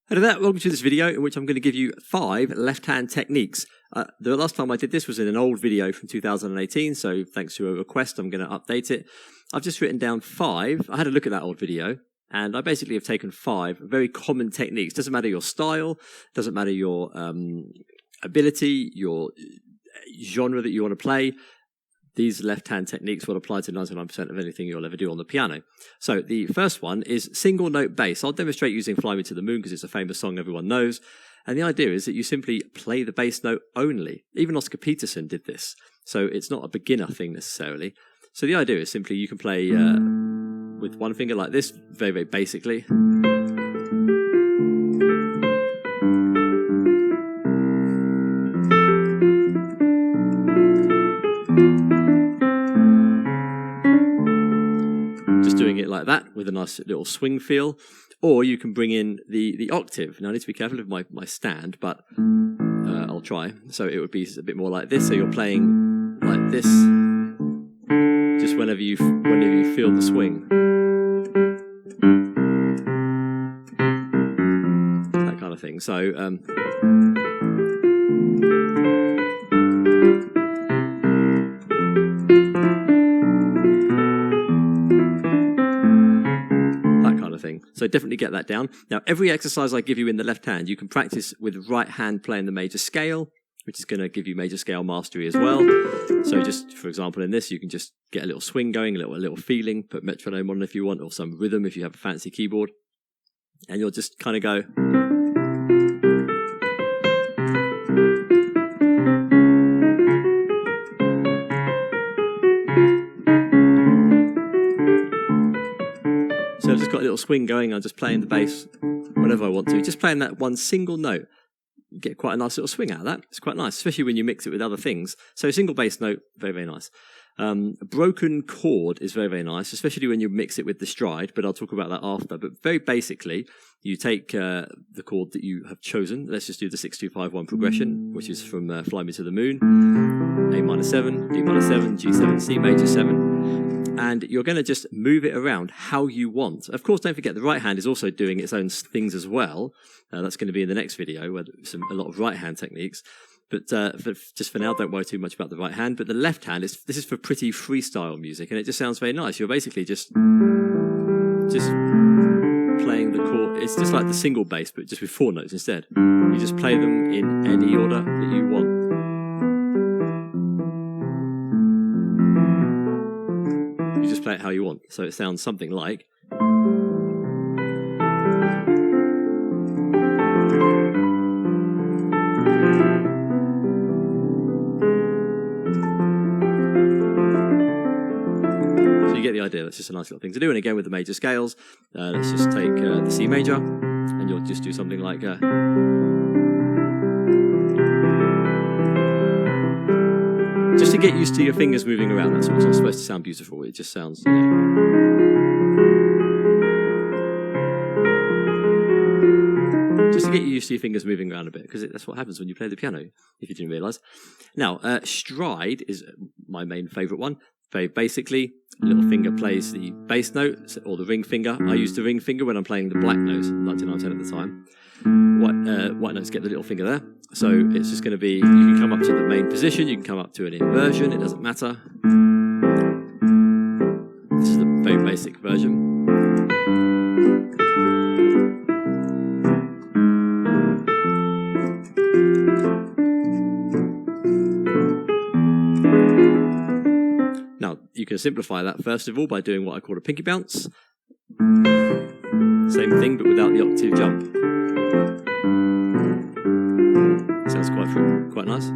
Hello there, welcome to this video in which I'm going to give you 5 left-hand techniques. The last time I did this was in an old video from 2018, so thanks to a request I'm going to update it. I've just written down 5. I had a look at that old video, and I basically have taken 5 very common techniques. Doesn't matter your style, doesn't matter your ability, your genre that you want to play. These left-hand techniques will apply to 99% of anything you'll ever do on the piano. So the first one is single note bass. I'll demonstrate using Fly Me to the Moon because it's a famous song everyone knows. And the idea is that you simply play the bass note only. Even Oscar Peterson did this. So it's not a beginner thing necessarily. So the idea is simply you can play with one finger like this, very, very basically. Doing it like that with a nice little swing feel, or you can bring in the octave. Now I need to be careful of my stand, but I'll try. So it would be a bit more like this. So you're playing like this, just whenever you feel the swing, that kind of thing. So So definitely get that down. Now, every exercise I give you in the left hand, you can practice with right hand playing the major scale, which is going to give you major scale mastery as well. So just, for example, in this, you can just get a little swing going, a little feeling, put metronome on if you want, or some rhythm if you have a fancy keyboard. And you'll just kind of go. So I've just got a little swing going, I'm just playing the bass whenever I want to. Just playing that one single note, you get quite a nice little swing out of that. It's quite nice, especially when you mix it with other things. So a single bass note, very, very nice. A broken chord is very, very nice, especially when you mix it with the stride, but I'll talk about that after. But very basically, you take the chord that you have chosen. Let's just do the 6-2-5-1 progression, which is from Fly Me to the Moon. A minor 7, D minor 7, G7, C major 7. And you're going to just move it around how you want. Of course, don't forget the right hand is also doing its own things as well. That's going to be in the next video, where a lot of right hand techniques. But just for now, don't worry too much about the right hand. But the left hand, this is for pretty freestyle music, and it just sounds very nice. You're basically just playing the chord. It's just like the single bass, but just with 4 notes instead. You just play them in any order that you want. You just play it how you want. So it sounds something like. So you get the idea. That's just a nice little thing to do. And again with the major scales, let's just take the C major, and you'll just do something like. Just to get used to your fingers moving around. That's all. It's not supposed to sound beautiful. It just sounds. Just to get you used to your fingers moving around a bit, because that's what happens when you play the piano, if you didn't realise. Now, stride is my main favourite one. Very basically, little finger plays the bass note, or the ring finger. I use the ring finger when I'm playing the black notes, 99% of the time. White notes get the little finger there. So it's just going to be, you can come up to the main position, you can come up to an inversion, it doesn't matter. This is the very basic version. Now, you can simplify that first of all by doing what I call a pinky bounce. Same thing, but without the octave jump. Sounds quite nice.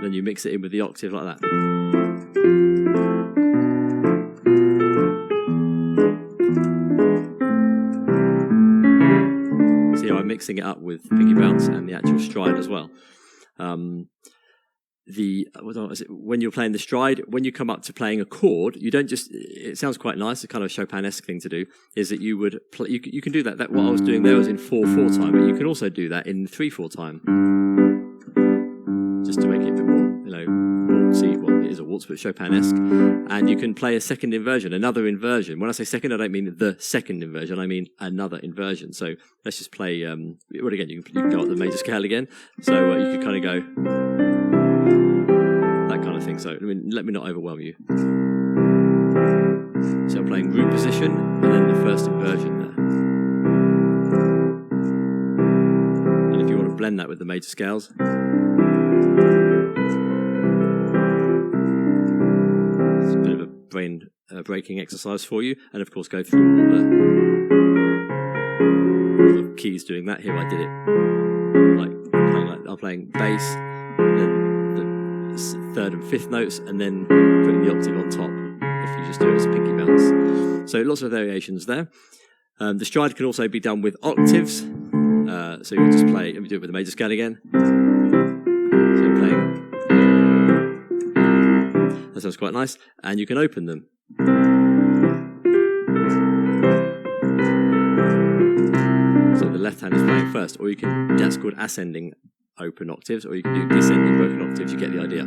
Then you mix it in with the octave like that. See how I'm mixing it up with pinky bounce and the actual stride as well. When you're playing the stride, when you come up to playing a chord, you don't just, it sounds quite nice, a kind of Chopin-esque thing to do, is that you would play, you can do that what I was doing there was in 4/4 time, but you can also do that in 3/4 time. Just to make it a bit more, waltzy, well, it is a waltz chords, but Chopin-esque. And you can play a second inversion, another inversion. When I say second, I don't mean the second inversion, I mean another inversion. So let's just play, well, again, you can go up the major scale again. So you can kind of go, that kind of thing. So, I mean, let me not overwhelm you. So I'm playing root position, and then the first inversion there. And if you want to blend that with the major scales, it's a bit of a brain breaking exercise for you. And of course, go through all the keys doing that. Here I did it I'm playing bass, then the third and fifth notes, and then putting the octave on top. If you just do it as a pinky bounce. So lots of variations there. The stride can also be done with octaves. So you'll just play, let me do it with the major scale again. So you're playing, that sounds quite nice. And you can open them. So the left hand is playing first, or you can, that's called ascending open octaves, or you can do descending broken octaves, you get the idea.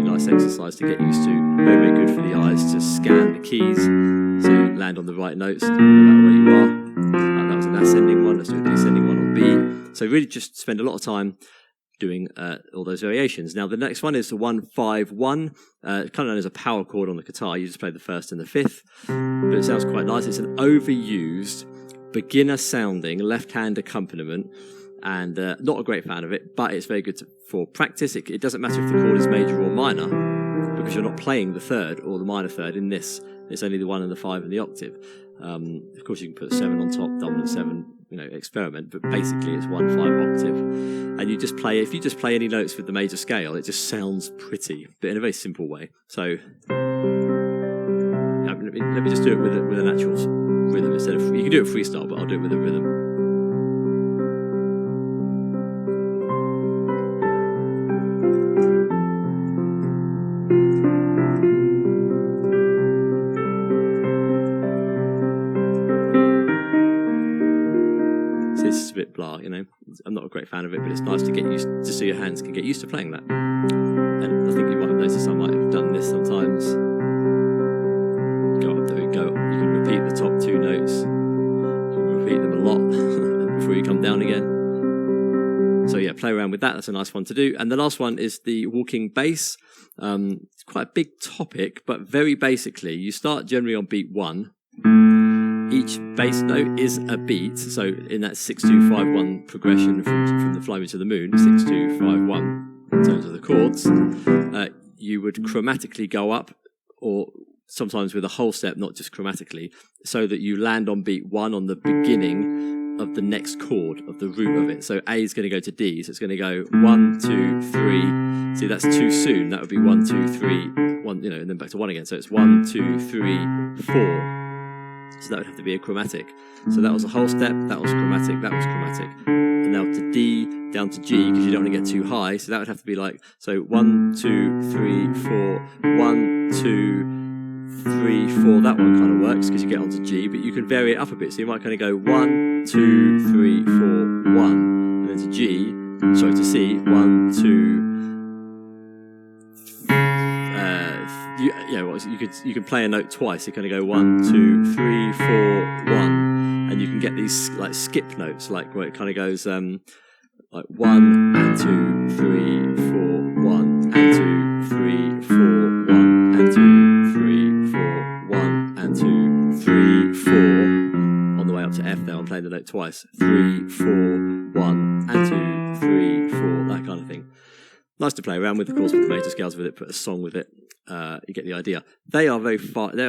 Nice exercise to get used to. Very, very good for the eyes to scan the keys so you land on the right notes no matter where you are. That was an ascending one. Let's do a descending one on B. So really just spend a lot of time doing all those variations. Now the next one is the 1-5-1, kind of known as a power chord on the guitar. You just play the first and the fifth, but it sounds quite nice. It's an overused, beginner sounding left hand accompaniment. And not a great fan of it, but it's very good for practice. It doesn't matter if the chord is major or minor, because you're not playing the third or the minor third in this. It's only the 1 and the 5 and the octave. Of course, you can put 7 on top, dominant 7, experiment, but basically it's 1-5 octave. And you just play, if you just play any notes with the major scale, it just sounds pretty, but in a very simple way. So let me just do it with an actual rhythm instead of, you can do it freestyle, but I'll do it with a rhythm. It's a bit blah, I'm not a great fan of it, but it's nice to get used to, so your hands can get used to playing that. And I think you might have noticed I might have done this sometimes. Go up there and go. You can repeat the top 2 notes. You can repeat them a lot before you come down again. So yeah, play around with that. That's a nice one to do. And the last one is the walking bass. It's quite a big topic, but very basically, you start generally on beat 1. Each bass note is a beat, so in that 6-2-5-1 progression from the Fly Me to the Moon, 6-2-5-1 in terms of the chords, you would chromatically go up, or sometimes with a whole step, not just chromatically, so that you land on beat 1 on the beginning of the next chord, of the root of it. So A is going to go to D, so it's going to go 1, 2, 3. See, that's too soon. That would be 1, 2, 3, 1, and then back to 1 again. So it's 1, 2, 3, 4. So that would have to be a chromatic. So that was a whole step, that was chromatic, that was chromatic. And now to D, down to G, because you don't want to get too high. So that would have to be like, so 1, 2, 3, 4, 1, 2, 3, 4. That one kind of works because you get onto G, but you can vary it up a bit. So you might kind of go 1, 2, 3, 4, 1, and then to G, sorry, to C, 1, 2, you can play a note twice. You kind of go 1, 2, 3, 4, 1, and you can get these like skip notes, like where it kind of goes like 1 and 2, 3, 4, 1 and 2, 3, 4, 1 and 2, 3, 4, 1 and 2, 3, 4. On the way up to F, there I'm playing the note twice. 3, 4, 1 and 2, 3, 4. That kind of thing. Nice to play around with, of course, with the major scales with it, put a song with it. You get the idea. There are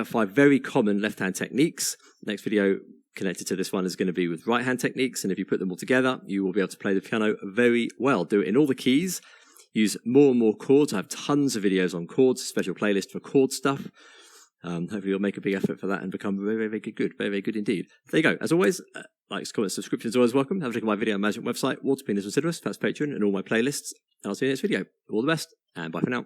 5 very common left-hand techniques. Next video connected to this one is going to be with right-hand techniques, and if you put them all together, you will be able to play the piano very well. Do it in all the keys. Use more and more chords. I have tons of videos on chords, special playlist for chord stuff. Hopefully you'll make a big effort for that and become very, very, very good. Very, very good indeed. There you go. As always, likes, comments, subscriptions are always welcome. Have a look at my video management website, Waterpenis and Sidrus, that's Patreon, and all my playlists. And I'll see you in the next video. All the best, and bye for now.